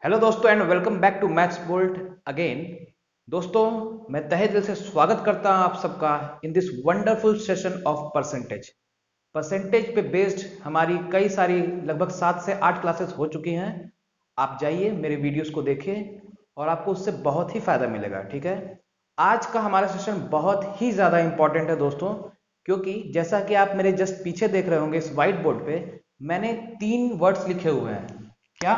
Hello दोस्तों and welcome back to Maths Bolt again. दोस्तों, मैं तहे दिल से स्वागत करता हूं आप सबका in this wonderful session of percentage. Percentage पे बेस्ड हमारी कई सारी लगभग 7 से 8 क्लासेस हो चुकी हैं। आप जाइए मेरे वीडियोस को देखिए और आपको उससे बहुत ही फायदा मिलेगा। ठीक है, आज का हमारा सेशन बहुत ही ज़्यादा इंपॉर्टेंट है दोस्तों, क्योंकि जैसा कि आप मेरे जस्ट पीछे देख रहे होंगे इस व्हाइट बोर्ड पे मैंने 3 वर्ड्स लिखे हुए हैं। क्या?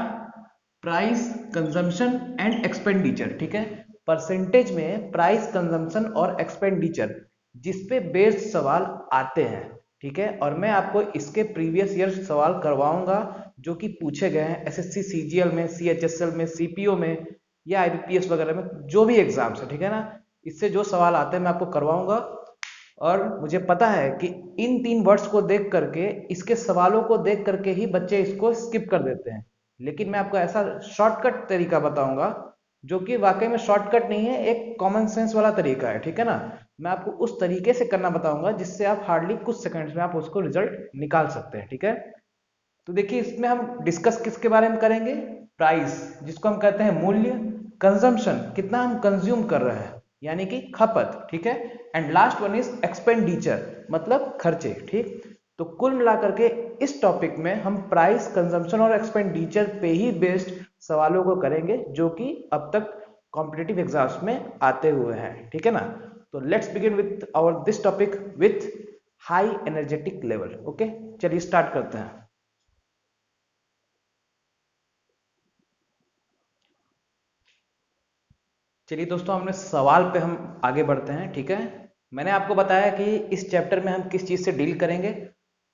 Price, consumption and expenditure. ठीक है, परसेंटेज में प्राइस, कंजम्पशन और एक्सपेंडिचर जिस पे बेस्ड सवाल आते हैं। ठीक है, और मैं आपको इसके प्रीवियस ईयर सवाल करवाऊंगा जो कि पूछे गए हैं एसएससी सीजीएल में, सीएचएसएल में, सीपीओ में या आईबीपीएस वगैरह में, जो भी एग्जाम्स है। ठीक है ना, इससे जो सवाल आते हैं मैं आपको करवाऊंगा। और मुझे पता है कि इन 3 वर्ड्स को देख करके, इसके सवालों को देख करके ही बच्चे इसको स्किप कर देते हैं, लेकिन मैं आपको ऐसा शॉर्टकट तरीका बताऊंगा जो कि वाकई में शॉर्टकट नहीं है, एक कॉमन सेंस वाला तरीका है। ठीक है ना, मैं आपको उस तरीके से करना बताऊंगा जिससे आप हार्डली कुछ सेकंड्स में आप उसको रिजल्ट निकाल सकते हैं। ठीक है, तो देखिए इसमें हम डिस्कस किसके बारे में करेंगे? प्राइस, जिसको हम कहते हैं मूल्य। कंजम्पशन, कितना हम कंज्यूम कर रहे हैं यानी कि खपत। ठीक है, and last one is expenditure, मतलब खर्चे। ठीक, तो कुल मिलाकर के इस टॉपिक में हम प्राइस, कंजम्पशन और एक्सपेंडिचर पे ही बेस्ड सवालों को करेंगे जो कि अब तक कॉम्पिटिटिव एग्जाम्स में आते हुए हैं। ठीक है ना, तो let's begin with our this topic with high energetic level. Okay, चलिए स्टार्ट करते हैं। चलिए दोस्तों, हमने सवाल पे हम आगे बढ़ते हैं। ठीक है, मैंने आपको बताया कि इस चैप्टर में हम किस चीज़ से डील करेंगे।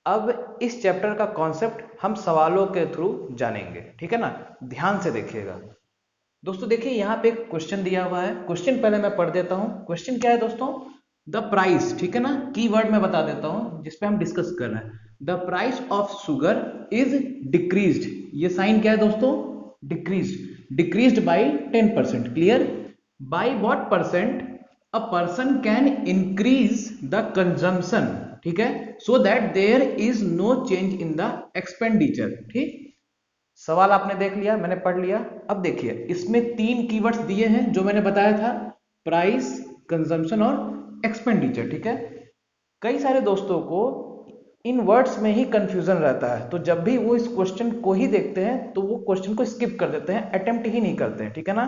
अब इस चैप्टर का कॉन्सेप्ट हम सवालों के थ्रू जानेंगे। ठीक है ना, ध्यान से देखिएगा दोस्तों। देखिए यहाँ पे एक क्वेश्चन दिया हुआ है, क्वेश्चन पहले मैं पढ़ देता हूँ। क्वेश्चन क्या है दोस्तों? द प्राइस, ठीक है ना, कीवर्ड मैं बता देता हूँ जिसपे हम डिस्कस कर रहे हैं। The price of sugar is decreased. ये साइन क्या है दोस्तों? Decreased. Decreased by 10%। Clear? By what percent? A person can increase the consumption, ठीक है, so that there is no change in the expenditure. ठीक, सवाल आपने देख लिया, मैंने पढ़ लिया। अब देखिए इसमें 3 कीवर्ड्स दिए हैं जो मैंने बताया था, प्राइस, कंजम्पशन और एक्सपेंडिचर। ठीक है, कई सारे दोस्तों को इन वर्ड्स में ही कंफ्यूजन रहता है, तो जब भी वो इस क्वेश्चन को ही देखते हैं तो वो क्वेश्चन को स्किप कर देते हैं, अटेम्प्ट ही नहीं करते हैं। ठीक है ना,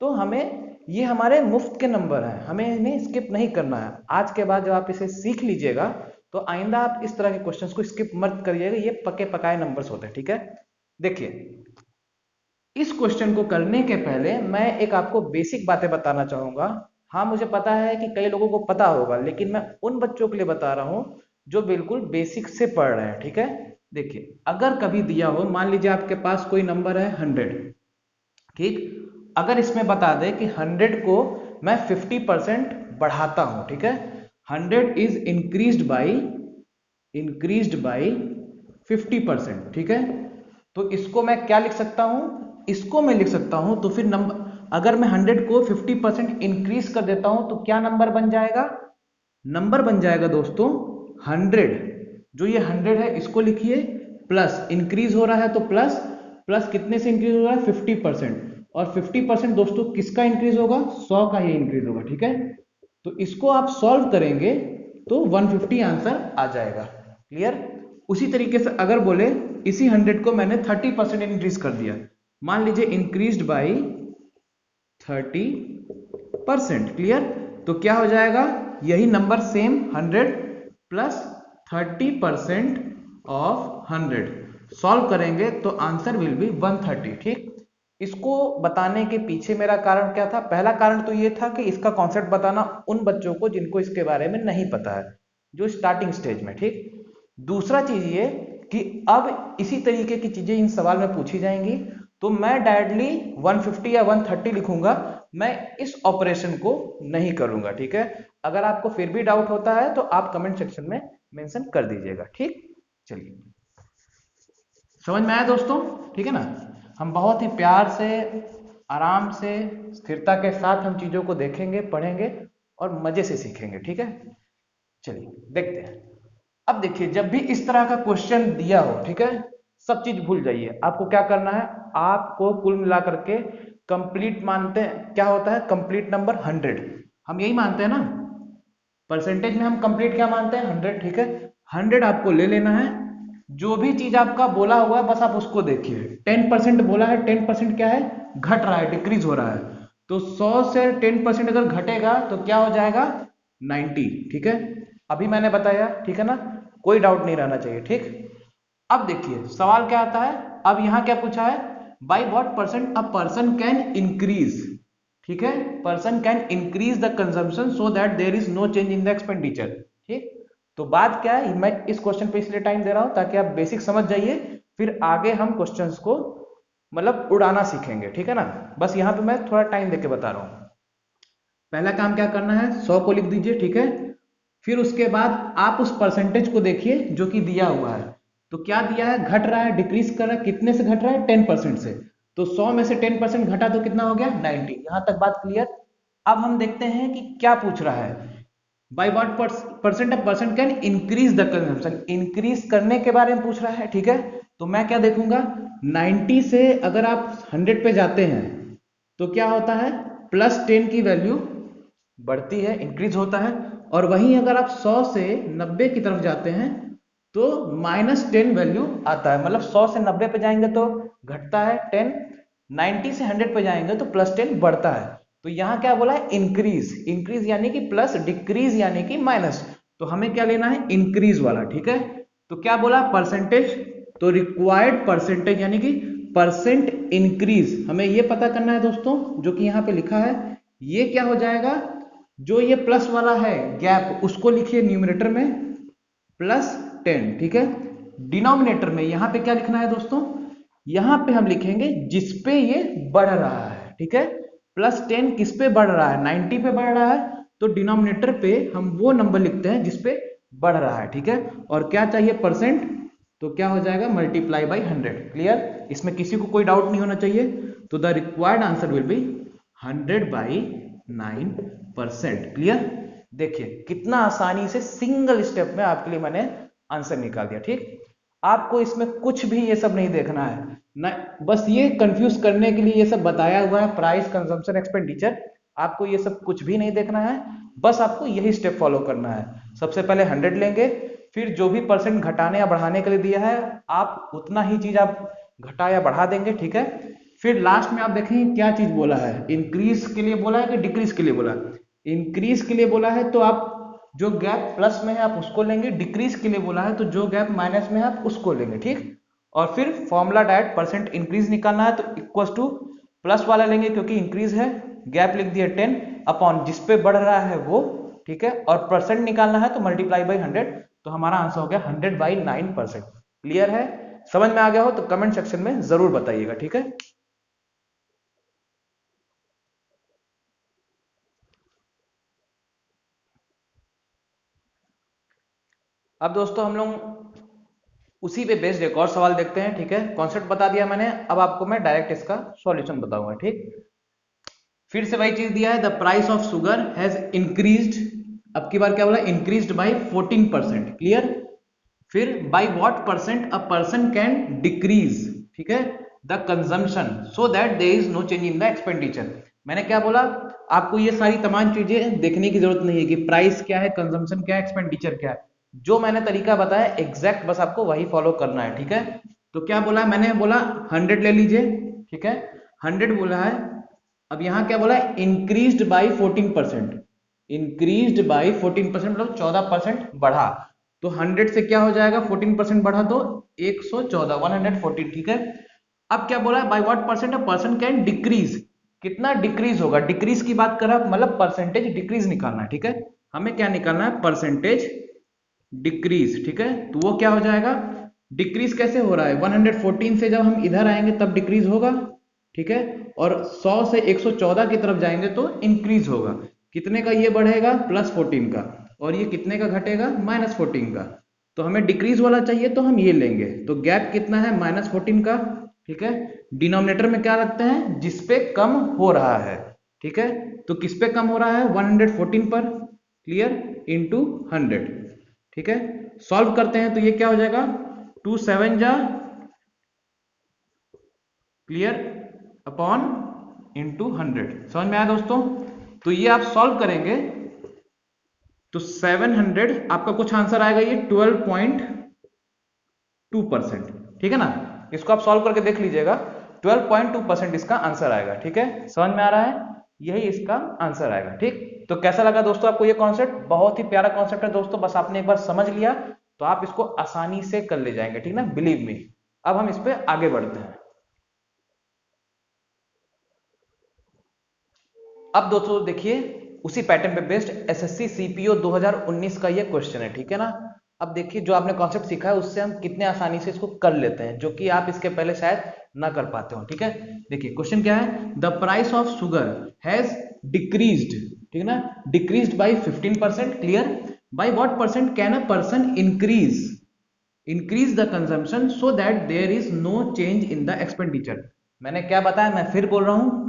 तो हमें, ये हमारे मुफ्त के नंबर हैं, हमें इन्हें स्किप नहीं करना है। आज के बाद जब आप इसे सीख लीजिएगा तो आइंदा आप इस तरह के क्वेश्चंस को स्किप मत करिएगा, ये पके पकाए नंबर्स होते हैं। ठीक है, देखिए इस क्वेश्चन को करने के पहले मैं एक आपको बेसिक बातें बताना चाहूंगा। हाँ, मुझे पता है कि कई लोगों को पता होगा, लेकिन मैं उन बच्चों के लिए बता रहा हूं जो बिल्कुल बेसिक से पढ़ रहे हैं। ठीक है, देखिए अगर कभी दिया हो, मान लीजिए आपके पास कोई नंबर है 100। ठीक, अगर इसमें बता दे कि 100 को मैं 50% बढ़ाता हूं। ठीक है, 100 इज इंक्रीज्ड बाई 50%। ठीक है, तो इसको मैं क्या लिख सकता हूं? इसको मैं लिख सकता हूं, तो फिर नंबर, अगर मैं 100 को 50% इंक्रीज कर देता हूं तो क्या नंबर बन जाएगा? नंबर बन जाएगा दोस्तों 100। जो ये 100 है इसको लिखिए, प्लस इंक्रीज हो रहा है तो प्लस, प्लस कितने से इंक्रीज हो रहा है? 50%। और 50% दोस्तों किसका इंक्रीज होगा? 100 का ही इंक्रीज होगा। ठीक है, तो इसको आप सॉल्व करेंगे तो 150 आंसर आ जाएगा। क्लियर? उसी तरीके से अगर बोले इसी 100 को मैंने 30% इंक्रीज कर दिया, मान लीजिए इंक्रीज्ड बाई 30%। क्लियर? तो क्या हो जाएगा? यही number same 100 plus 30% of 100 solve करेंगे तो आंसर विल बी 130। ठीक, इसको बताने के पीछे मेरा कारण क्या था? पहला कारण तो ये था कि इसका कॉन्सेप्ट बताना उन बच्चों को जिनको इसके बारे में नहीं पता है, जो स्टार्टिंग स्टेज में। ठीक, दूसरा चीज ये कि अब इसी तरीके की चीजें इन सवाल में पूछी जाएंगी, तो मैं डायरेक्टली 150 या 130 लिखूंगा, मैं इस ऑपरेशन को नहीं करूंगा। ठीक है, अगर आपको फिर भी डाउट होता है तो आप कमेंट सेक्शन में मेंशन कर दीजिएगा। ठीक, चलिए समझ में आया दोस्तों? ठीक है ना, हम बहुत ही प्यार से, आराम से, स्थिरता के साथ हम चीजों को देखेंगे, पढ़ेंगे और मजे से सीखेंगे। ठीक है, चलिए देखते हैं। अब देखिए जब भी इस तरह का क्वेश्चन दिया हो, ठीक है, सब चीज भूल जाइए। आपको क्या करना है, आपको कुल मिला करके कंप्लीट मानते हैं, क्या होता है कंप्लीट नंबर 100, हम यही मानते हैं ना, परसेंटेज में हम कंप्लीट क्या मानते हैं 100, ठीक है। 100 आपको ले लेना है, जो भी चीज आपका बोला हुआ है बस आप उसको देखिए। 10% बोला है, 10% क्या है, घट रहा है, डिक्रीज हो रहा है, तो 100 से 10% अगर घटेगा तो क्या हो जाएगा 90, ठीक है। अभी मैंने बताया, ठीक है ना, कोई डाउट नहीं रहना चाहिए, ठीक। अब देखिए सवाल क्या आता है, अब यहां क्या पूछा है, by what percent a person can increase, ठीक है, person can increase the consumption so that there is no change in the expenditure, ठीक। तो बात क्या है, मैं इस क्वेश्चन पे इसलिए टाइम दे रहा हूं ताकि आप बेसिक समझ जाइए, फिर आगे हम क्वेश्चंस को मतलब उड़ाना सीखेंगे, ठीक है ना। बस यहां पे मैं थोड़ा टाइम देके बता रहा हूं। पहला काम क्या करना है, 100 को लिख दीजिए, ठीक है। फिर उसके बाद आप उस परसेंटेज को देखिए जो कि दिया हुआ है, तो क्या दिया है, घट रहा है, डिक्रीज कर रहा है, कितने से घट रहा है 10% से, तो 100 में से 10% घटा तो कितना हो गया 90, यहां तक बात क्लियर। अब हम देखते हैं कि क्या पूछ रहा है, by what percent a person can increase the consumption, increase करने के बारे में पूछ रहा है, ठीक है। तो मैं क्या देखूंगा, 90 से अगर आप 100 पे जाते हैं तो क्या होता है, +10 की वैल्यू बढ़ती है, इंक्रीज होता है, और वहीं अगर आप 100 से 90 की तरफ जाते हैं तो -10 वैल्यू आता है, मतलब 100 से 90 पे जाएंगे तो घटता है 10, 90 से 100 पे जाएंगे तो +10 बढ़ता है। तो यहाँ क्या बोला है, इंक्रीज, इंक्रीज यानी कि प्लस, डिक्रीज यानी कि माइनस, तो हमें क्या लेना है, इंक्रीज वाला, ठीक है। तो क्या बोला परसेंटेज, तो रिक्वायर्ड परसेंटेज यानी कि परसेंट इंक्रीज हमें ये पता करना है दोस्तों, जो कि यहाँ पे लिखा है, ये क्या हो जाएगा, जो ये प्लस वाला है गैप उसको लिखिए न्यूमरेटर में +10, ठीक है। डिनोमिनेटर में यहां पे क्या लिखना है दोस्तों, यहां पे हम लिखेंगे जिसपे ये बढ़ रहा है, ठीक है। +10 किस पे बढ़ रहा है, 90 पे बढ़ रहा है, तो डिनोमिनेटर पे हम वो नंबर लिखते हैं जिसपे बढ़ रहा है, ठीक है। और क्या चाहिए परसेंट, तो क्या हो जाएगा मल्टीप्लाई बाई 100, क्लियर, इसमें किसी को कोई डाउट नहीं होना चाहिए। तो the required answer will be 100/9%, clear. देखिए कितना आसानी से सिंगल स्टेप में आपके लिए मैंने आंसर निकाल दिया, ठीक। आपको इसमें कुछ भी ये सब नहीं देखना है ना, बस ये कंफ्यूज करने के लिए ये सब बताया हुआ है, प्राइस, कंजम्पशन, एक्सपेंडिचर, आपको ये सब कुछ भी नहीं देखना है, बस आपको यही स्टेप फॉलो करना है। सबसे पहले 100 लेंगे, फिर जो भी परसेंट घटाने या बढ़ाने के लिए दिया है आप उतना ही चीज आप घटा या बढ़ा देंगे, ठीक है। फिर लास्ट में आप देखेंगे क्या चीज बोला है, इंक्रीज के लिए बोला है कि डिक्रीज के लिए बोला है, इंक्रीज के लिए बोला है तो आप जो गैप प्लस में है आप उसको लेंगे, डिक्रीज के लिए बोला है तो जो गैप माइनस में है आप उसको लेंगे, ठीक। और फिर फॉर्मूला डायरेक्ट परसेंट इंक्रीज निकालना है तो इक्वल टू प्लस वाला लेंगे क्योंकि इंक्रीज है, गैप लिख दिया 10 अपॉन जिसपे बढ़ रहा है वो, ठीक है, और परसेंट निकालना है तो मल्टीप्लाई बाई 100, तो हमारा आंसर हो गया 100/9%, क्लियर है। समझ में आ गया हो तो कमेंट सेक्शन में जरूर बताइएगा, ठीक है। अब दोस्तों हम लोग उसी पे बेस्ड एक और सवाल देखते हैं, ठीक है। कॉन्सेप्ट बता दिया मैंने, अब आपको मैं डायरेक्ट इसका सॉल्यूशन बताऊंगा, ठीक। फिर से वही चीज दिया है, the price of sugar has increased, अब की बार क्या बोला, इंक्रीज्ड बाई 14%, क्लियर। फिर by what percent a person can decrease, ठीक है, the consumption so that there is no change in the expenditure. मैंने क्या बोला, आपको ये सारी तमाम चीजें देखने की जरूरत नहीं है कि प्राइस क्या है, कंजम्पशन क्या है, एक्सपेंडिचर क्या है, जो मैंने तरीका बताया एग्जैक्ट बस आपको वही फॉलो करना है, ठीक है। तो क्या बोला मैंने, बोला 100 ले लीजिए, ठीक है, 100 बोला है। अब यहां क्या बोला है, इंक्रीज्ड बाई 14%, इंक्रीज्ड बाई 14% मतलब 14% बढ़ा, तो 100 से क्या हो जाएगा 14% बढ़ा तो 114, 114, ठीक है। अब क्या बोला है, by what percent a person can decrease, कितना डिक्रीज होगा, डिक्रीज की बात कर रहा है मतलब परसेंटेज डिक्रीज निकालना है, ठीक है। हमें क्या निकालना है, परसेंटेज डिक्रीज, ठीक है। तो वो क्या हो जाएगा, डिक्रीज कैसे हो रहा है, 114 से जब हम इधर आएंगे तब डिक्रीज होगा, ठीक है, और 100 से 114 की तरफ जाएंगे तो इंक्रीज होगा, कितने का ये बढ़ेगा, +14 का, और ये कितने का घटेगा, -14 का। तो हमें डिक्रीज वाला चाहिए तो हम ये लेंगे, तो गैप कितना है, -14 का, ठीक है। डिनोमिनेटर में क्या रखते हैं, जिसपे कम हो रहा है, ठीक है। तो किस पे कम हो रहा है, 114 पर, क्लियर, इंटू 100, ठीक है। सॉल्व करते हैं तो ये क्या हो जाएगा, 2 7 जा क्लियर, अपॉन इंटू 100। समझ में आया दोस्तों? तो ये आप सॉल्व करेंगे तो 700 आपका कुछ आंसर आएगा ये 12.2%। ठीक है ना? इसको आप सॉल्व करके देख लीजिएगा, 12.2% इसका आंसर आएगा। ठीक है, समझ में आ रहा है? यही इसका आंसर आएगा। ठीक, तो कैसा लगा दोस्तों आपको ये कॉन्सेप्ट? बहुत ही प्यारा कॉन्सेप्ट है दोस्तों, बस आपने एक बार समझ लिया तो आप इसको आसानी से कर ले जाएंगे। ठीक ना, बिलीव मी। अब हम इस पे आगे बढ़ते हैं। अब दोस्तों देखिए, उसी पैटर्न पे बेस्ड एसएससी सीपीओ 2019 का ये क्वेश्चन है। ठीक है ना? अब देखिए, जो आपने कॉन्सेप्ट सीखा है उससे हम कितने आसानी से इसको कर लेते हैं, जो कि आप इसके पहले शायद ना कर पाते हो। ठीक है, देखिए क्वेश्चन क्या है, the price of sugar has decreased, ठीक है ना, decreased by 15%। Clear, by what percent can a person increase the consumption so that there is no change in the expenditure. मैंने क्या बताया, मैं फिर बोल रहा हूं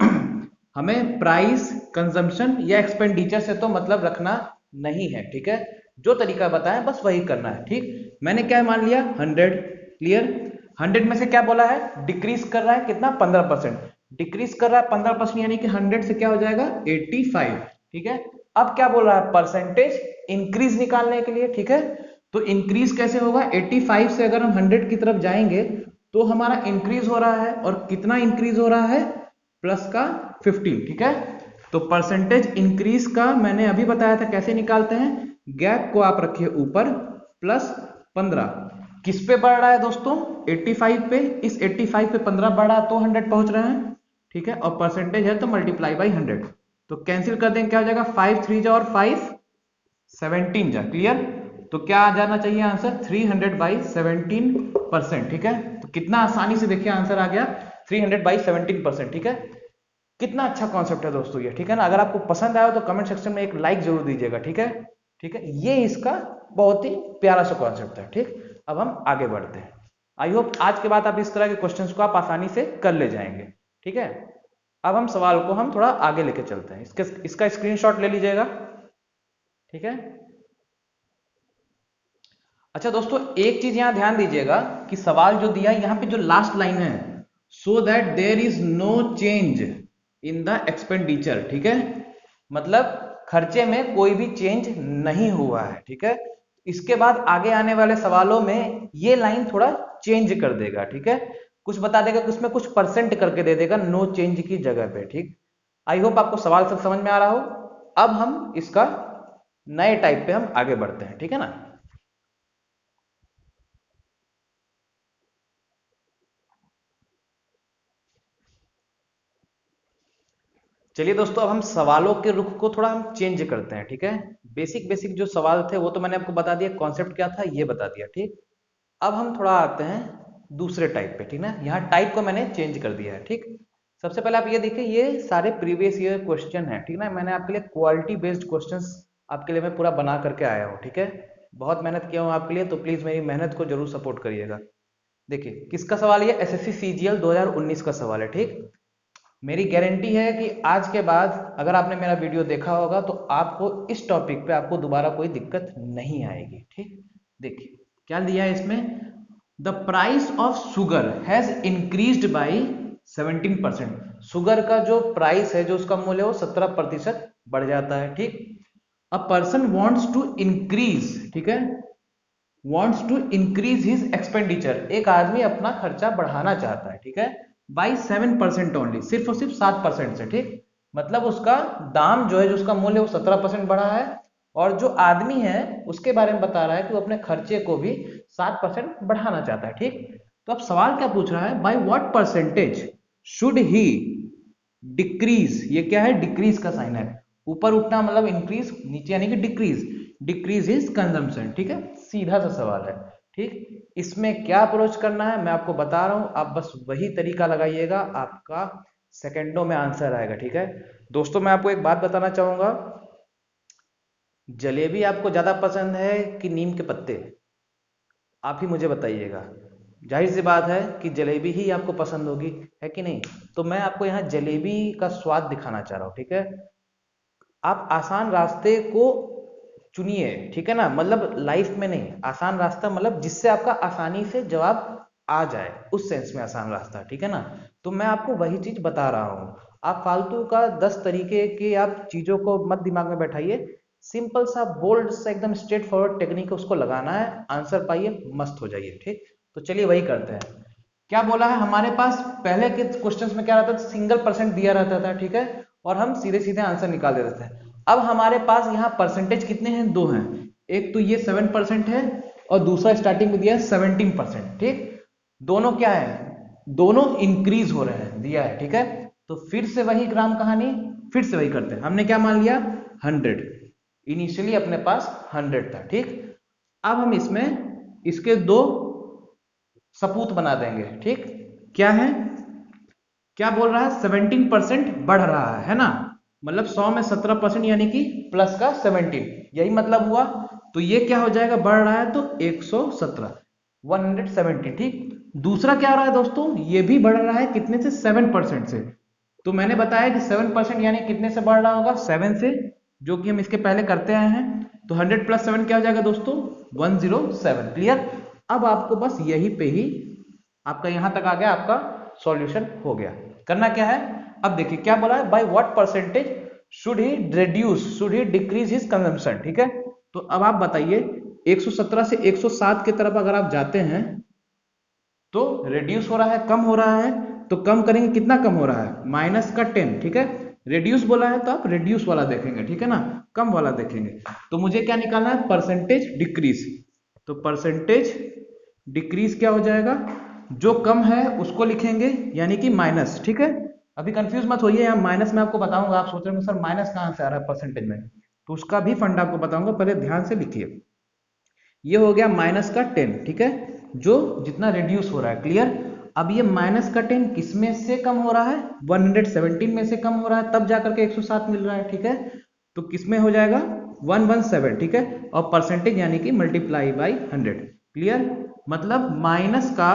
हमें प्राइस, कंजम्पशन या एक्सपेंडिचर से तो मतलब रखना नहीं है। ठीक है, जो तरीका बताया बस वही करना है। ठीक, मैंने क्या मान लिया, 100। क्लियर, 100 में से क्या बोला है, डिक्रीज कर रहा है कितना, 15%। डिक्रीज कर रहा है 15%, यानी कि 100 से क्या हो जाएगा, 85। ठीक है, अब क्या बोल रहा है, परसेंटेज इंक्रीज निकालने के लिए। ठीक है, तो इंक्रीज कैसे होगा, 85 से अगर हम 100 की तरफ जाएंगे तो हमारा इंक्रीज हो रहा है, और कितना इंक्रीज हो रहा है, प्लस का 15। ठीक है, तो परसेंटेज इंक्रीज का मैंने अभी बताया था कैसे निकालते हैं, गैप को आप रखिए ऊपर, प्लस 15। किस पे बढ़ रहा है दोस्तों, 85 पे। इस 85 पे 15 बढ़ रहा है तो 100 पहुंच रहे हैं। ठीक है, और परसेंटेज है तो मल्टीप्लाई बाई 100। तो कैंसिल कर देंगे, क्या हो जाएगा, 5 3 जा और 5 17 जा। क्लियर, तो क्या आ जाना चाहिए आंसर, 300 बाई 17%। ठीक है, तो कितना आसानी से देखिए आंसर आ गया, 300 बाई 17%। ठीक है, कितना अच्छा कॉन्सेप्ट है दोस्तों ये। ठीक है ना, अगर आपको पसंद आया तो कमेंट सेक्शन में एक लाइक जरूर दीजिएगा। ठीक है, ठीक है, ये इसका बहुत ही प्यारा सा कॉन्सेप्ट है। ठीक, अब हम आगे बढ़ते हैं। आई होप आज के बाद आप इस तरह के क्वेश्चंस को आप आसानी से कर ले जाएंगे। ठीक है, अब हम सवाल को हम थोड़ा आगे लेके चलते हैं, इसका स्क्रीनशॉट ले लीजिएगा। ठीक है, अच्छा दोस्तों, एक चीज यहां ध्यान दीजिएगा कि सवाल जो दिया यहां पे जो लास्ट लाइन है, so that there is no change in the expenditure. ठीक है, मतलब खर्चे में कोई भी चेंज नहीं हुआ है। ठीक है, इसके बाद आगे आने वाले सवालों में ये लाइन थोड़ा चेंज कर देगा। ठीक है, कुछ बता देगा कि उसमें कुछ परसेंट करके दे देगा नो चेंज की जगह पे। ठीक, आई होप आपको सवाल सब समझ में आ रहा हो। अब हम इसका नए टाइप पे हम आगे बढ़ते हैं। ठीक है ना, चलिए दोस्तों, अब हम सवालों के रुख को थोड़ा हम चेंज करते हैं। ठीक है, बेसिक बेसिक जो सवाल थे वो तो मैंने आपको बता दिया, कॉन्सेप्ट क्या था ये बता दिया। ठीक, अब हम थोड़ा आते हैं दूसरे टाइप पे। ठीक ना, यहाँ टाइप को मैंने चेंज कर दिया है। ठीक, सबसे पहले आप ये देखिए, ये सारे प्रीवियस ईयर क्वेश्चन है। ठीक ना, मैंने आपके लिए क्वालिटी बेस्ड क्वेश्चंस आपके लिए मैं पूरा बना करके आया हूँ। ठीक है, बहुत मेहनत किया हूँ आपके लिए, तो प्लीज मेरी मेहनत को जरूर सपोर्ट करिएगा। देखिए किसका सवाल, ये एसएससी सीजीएल 2019 का सवाल है। ठीक, मेरी गारंटी है कि आज के बाद अगर आपने मेरा वीडियो देखा होगा तो आपको इस टॉपिक पे आपको दोबारा कोई दिक्कत नहीं आएगी। ठीक, देखिए क्या दिया है इसमें, the price of sugar has increased by 17%। Sugar का जो प्राइस है, जो उसका मूल्य है वो 17% बढ़ जाता है। ठीक, a person wants to increase, ठीक है, wants to increase his expenditure, एक आदमी अपना खर्चा बढ़ाना चाहता है। ठीक है, बाई 7% ओनली, सिर्फ और सिर्फ 7% से। ठीक, मतलब उसका दाम जो है, जो उसका मूल्य वो 17% बढ़ा है, और जो आदमी है उसके बारे में बता रहा है कि वो अपने खर्चे को भी 7% बढ़ाना चाहता है। ठीक, तो अब सवाल क्या पूछ रहा है, by what percentage should he decrease, ये क्या है, डिक्रीज का साइन है, ऊपर उठना मतलब इंक्रीज, नीचे यानी कि डिक्रीज, डिक्रीज इज कंजम्पशन। ठीक है, सीधा सा सवाल है। ठीक, इसमें क्या अप्रोच करना है मैं आपको बता रहा हूं, आप बस वही तरीका लगाइएगा, आपका सेकंडों में आंसर आएगा। ठीक है दोस्तों, मैं आपको एक बात बताना चाहूंगा, जलेबी आपको ज्यादा पसंद है कि नीम के पत्ते, आप ही मुझे बताइएगा। जाहिर सी बात है कि जलेबी ही आपको पसंद होगी, है कि नहीं? तो मैं आपको यहाँ जलेबी का स्वाद दिखाना चाह रहा हूँ। ठीक है, आप आसान रास्ते को चुनिए। ठीक है ना, मतलब लाइफ में नहीं, आसान रास्ता मतलब जिससे आपका आसानी से जवाब आ जाए, उस सेंस में आसान रास्ता, ठीक है ना। तो मैं आपको वही चीज बता रहा हूँ। आप फालतू का 10 तरीके की आप चीजों को मत दिमाग में बैठाइए, सिंपल सा बोल्ड सा एकदम स्ट्रेट फॉरवर्ड टेक्निक उसको लगाना है, आंसर पाइए, मस्त हो जाइए, ठीक। तो चलिए वही करते हैं। क्या बोला है हमारे पास, पहले के क्वेश्चंस में क्या रहता था, सिंगल परसेंट दिया रहता था, ठीक है, और हम सीधे सीधे आंसर निकाल देते थे। अब हमारे पास यहाँ परसेंटेज कितने हैं, दो हैं, एक तो ये 7% है और दूसरा स्टार्टिंग में दिया है 17%, ठीक। दोनों क्या है, दोनों इंक्रीज हो रहे हैं, दिया है, ठीक है। तो फिर से वही ग्राम कहानी, फिर से वही करते हैं। हमने क्या मान लिया, 100, इनिशियली अपने पास 100 था, ठीक। अब हम इसमें इसके दो सपूत बना देंगे, ठीक। क्या है, क्या बोल रहा है, 17% बढ़ रहा है ना, मतलब 100 में 17% यानी कि प्लस का 17, यही मतलब हुआ। तो ये क्या हो जाएगा, बढ़ रहा है तो 117, 170, ठीक। दूसरा क्या हो रहा है दोस्तों, ये भी बढ़ रहा है, कितने से, 7% से। तो मैंने बताया कि 7% यानी कितने से बढ़ रहा होगा, 7 से, जो कि हम इसके पहले करते आए हैं। तो 100 + 7 क्या हो जाएगा दोस्तों, 107, क्लियर। अब आपको बस यही पे ही आपका यहां तक आ गया, आपका सॉल्यूशन हो गया। करना क्या है, अब देखिए क्या बोला है, bye what percentage should he reduce, should he decrease his consumption, ठीक है। तो अब आप बताइए, 117 से 107 की तरफ अगर आप जाते हैं तो रिड्यूस हो रहा है, कम हो रहा है, तो कम करेंगे, कितना कम हो रहा है, -10, ठीक है। रिड्यूस बोला है तो आप रिड्यूस वाला देखेंगे, ठीक है ना, कम वाला देखेंगे। तो मुझे क्या निकालना है, परसेंटेज डिक्रीज। तो परसेंटेज डिक्रीज क्या हो जाएगा, जो कम है उसको लिखेंगे, यानी कि माइनस, ठीक है। अभी कंफ्यूज मत होइए, यहाँ माइनस में आपको बताऊंगा, आप सोच रहे होंगे सर माइनस कहाँ से आ रहा है परसेंटेज में, तो उसका भी फंड आपको बताऊंगा, पहले ध्यान से लिखिए। ये हो गया -10, ठीक है, जो जितना रिड्यूस हो रहा है, क्लियर। अब ये -10 किस में से कम हो रहा है, 117 में से कम हो रहा है, तब जाकर के 107 मिल रहा है, ठीक है। तो किस में हो जाएगा, 117, ठीक है, और परसेंटेज यानी कि मल्टीप्लाई बाई 100, क्लियर। मतलब माइनस का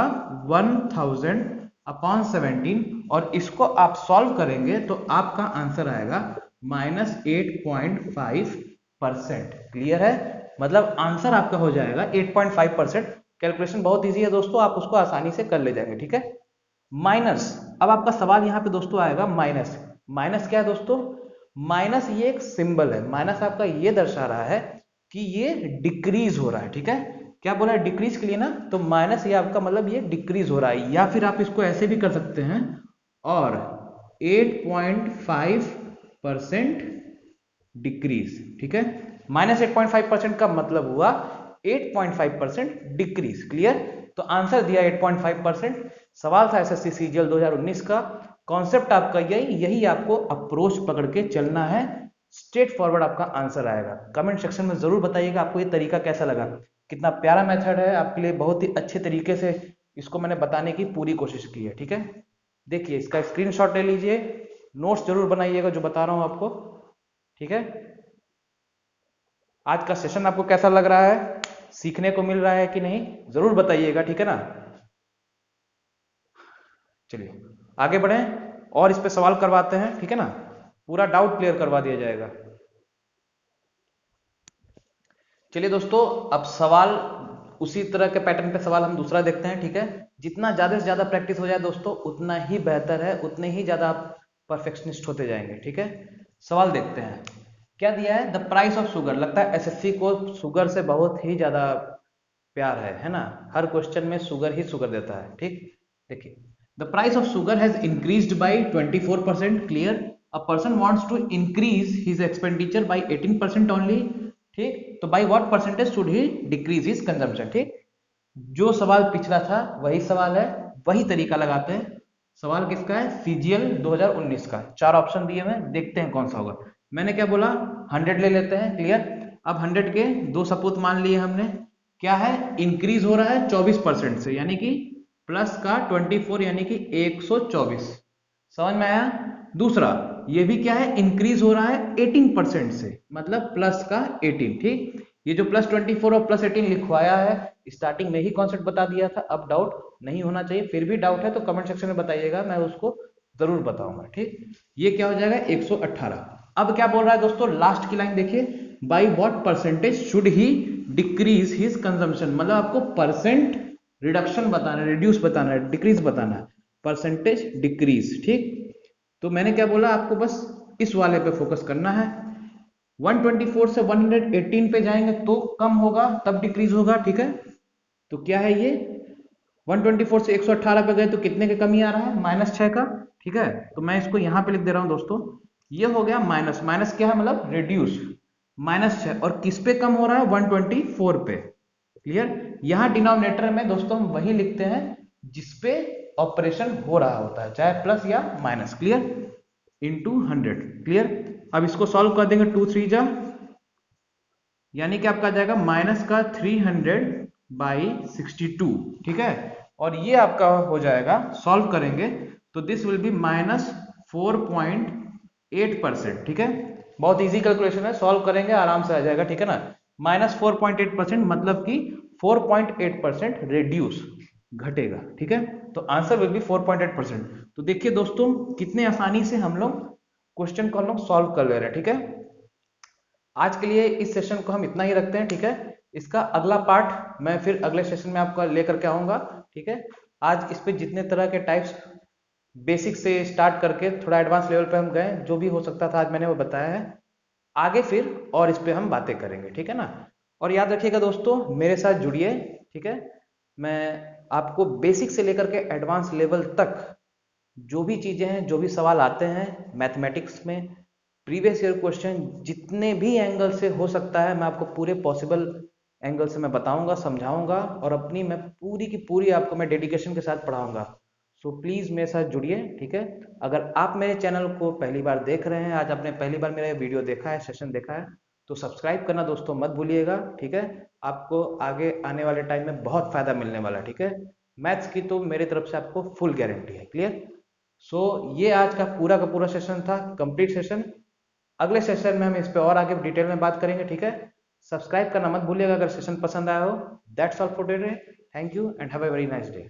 1000/17, और इसको आप सॉल्व करेंगे तो आपका आंसर आएगा -8.5%, क्लियर है। मतलब आंसर आपका हो जाएगा 8.5%। कैलकुलेशन बहुत इजी है दोस्तों, आप उसको आसानी से कर ले जाएंगे, ठीक है। माइनस, अब आपका सवाल यहाँ पे दोस्तों आएगा माइनस। माइनस क्या है दोस्तों, माइनस ये एक सिंबल है, माइनस आपका ये दर्शा रहा है कि ये डिक्रीज हो रहा है, ठीक है। क्या बोला है, डिक्रीज के लिए ना, तो माइनस ये आपका मतलब ये डिक्रीज हो रहा है, या फिर आप इसको ऐसे भी कर सकते हैं, और 8.5% डिक्रीज, ठीक है। -8.5% का मतलब हुआ 8.5% डिक्रीज, क्लियर। तो आंसर दिया 8.5%। सवाल था एसएससी सीजीएल 2019 का, कॉन्सेप्ट आपका यही आपको अप्रोच पकड़ के चलना है, स्ट्रेट फॉरवर्ड आपका आंसर आएगा। कमेंट सेक्शन में जरूर बताइएगा आपको ये तरीका कैसा लगा, कितना प्यारा मेथड है आपके लिए, बहुत ही अच्छे तरीके से इसको मैंने बताने की पूरी कोशिश की है, ठीक है। देखिए इसका स्क्रीनशॉट ले लीजिए, नोट्स जरूर बनाइएगा जो बता रहा हूं आपको, ठीक है। आज का सेशन आपको कैसा लग रहा है, सीखने को मिल रहा है कि नहीं, जरूर बताइएगा, ठीक है ना। चलिए आगे बढ़ें और इस पे सवाल करवाते हैं, ठीक है ना, पूरा डाउट क्लियर करवा दिया जाएगा। चलिए दोस्तों, अब सवाल उसी तरह के पैटर्न पे सवाल हम दूसरा देखते हैं, ठीक है। जितना ज्यादा से ज्यादा प्रैक्टिस हो जाए दोस्तों उतना ही बेहतर है, उतने ही ज्यादा आप परफेक्शनिस्ट होते जाएंगे, ठीक है। सवाल देखते हैं, क्या दिया है, द प्राइस ऑफ शुगर। लगता है एसएससी को शुगर से बहुत ही ज्यादा प्यार है ना, हर क्वेश्चन में शुगर ही शुगर देता है, ठीक। देखिए, the price of sugar has increased by 24%, clear. A person wants to increase his expenditure by 18% only, ठीक। तो by what percentage should he decrease his consumption, ठीक। जो सवाल पिछला था वही सवाल है, वही तरीका लगाते हैं। सवाल किसका है, सीजीएल 2019 का, 4 ऑप्शन दिए हुए, देखते हैं कौन सा होगा। मैंने क्या बोला, 100 ले लेते हैं, क्लियर। अब 100 के दो सपूत मान लिए हमने, क्या है, इंक्रीज हो रहा है 24% से, यानी कि प्लस का 24 यानी कि 124, समझ में आया। दूसरा ये भी क्या है, इंक्रीज हो रहा है 18% से, मतलब प्लस का 18, ठीक। ये जो +24 और +18 लिखवाया है, स्टार्टिंग में ही कॉन्सेप्ट बता दिया था, अब डाउट नहीं होना चाहिए। फिर भी डाउट है तो कमेंट सेक्शन में बताइएगा, मैं उसको जरूर बताऊंगा, ठीक। ये क्या हो जाएगा, 118। अब क्या बोल रहा है दोस्तों, लास्ट की लाइन देखिए, by what percentage should he decrease his consumption, मतलब आपको परसेंट रिडक्शन बताना है, रिड्यूस बताना है, डिक्रीज बताना है, परसेंटेज डिक्रीज। ठीक, तो मैंने क्या बोला आपको, बस इस वाले पे फोकस करना है। 124 से 118 पे जाएंगे तो कम होगा, तब डिक्रीज होगा। ठीक है, तो क्या है ये, 124 से 118 पे गए तो कितने का कमी आ रहा है, -6 का। ठीक है, तो मैं इसको यहां पे लिख दे रहा हूं दोस्तों, ये हो गया माइनस, माइनस क्या है मतलब रिड्यूस, -6, और किस पे कम हो रहा है, 124 पे। क्लियर, यहां डिनोमिनेटर में दोस्तों हम वही लिखते हैं जिसपे ऑपरेशन हो रहा होता है, चाहे प्लस या माइनस। Clear, into 100। क्लियर, अब इसको सॉल्व कर देंगे, 2 3 जा, यानी कि आपका आ जाएगा माइनस का 300/62। ठीक है, और ये आपका हो जाएगा, सॉल्व करेंगे तो दिस विल बी -4.8%। ठीक है, बहुत इजी कैलकुलेशन है, सॉल्व करेंगे आराम से आ जाएगा। ठीक है ना, -4.8% मतलब कि 4.8% रिड्यूस, घटेगा। ठीक है, तो आंसर विल बी 4.8%। तो देखिए दोस्तों कितने आसानी से हम लोग क्वेश्चन को हम लोग सॉल्व कर ले रहे हैं। ठीक है, आज के लिए इस सेशन को हम इतना ही रखते हैं। ठीक है, इसका अगला पार्ट मैं फिर अगले सेशन में आपका लेकर के आऊंगा। ठीक है, आज इस पे जितने तरह के टाइप्स, बेसिक से स्टार्ट करके थोड़ा एडवांस लेवल पे हम गए, जो भी हो सकता था आज मैंने वो बताया है। आगे फिर और इस पे हम बातें करेंगे। ठीक है ना, और याद रखिएगा दोस्तों मेरे साथ जुड़िए। ठीक है, मैं आपको बेसिक से लेकर के एडवांस लेवल तक जो भी चीजें हैं, जो भी सवाल आते हैं मैथमेटिक्स में, प्रीवियस ईयर क्वेश्चन जितने भी एंगल से हो सकता है, मैं आपको पूरे पॉसिबल एंगल से मैं बताऊंगा, समझाऊंगा, और अपनी मैं पूरी की पूरी आपको मैं डेडिकेशन के साथ पढ़ाऊंगा। सो प्लीज मेरे साथ जुड़िए। ठीक है, अगर आप मेरे चैनल को पहली बार देख रहे हैं, आज आपने पहली बार मेरा वीडियो देखा है, सेशन देखा है, तो सब्सक्राइब करना दोस्तों मत भूलिएगा। ठीक है, आपको आगे आने वाले टाइम में बहुत फायदा मिलने वाला है। ठीक है, मैथ्स की तो मेरी तरफ से आपको फुल गारंटी है। क्लियर, सो ये आज का पूरा सेशन था, कंप्लीट सेशन। अगले सेशन में हम इस पे और आगे डिटेल में बात करेंगे। ठीक है, सब्सक्राइब करना मत भूलिएगा अगर सेशन पसंद आया हो। That's all for today, thank you and have a very nice day.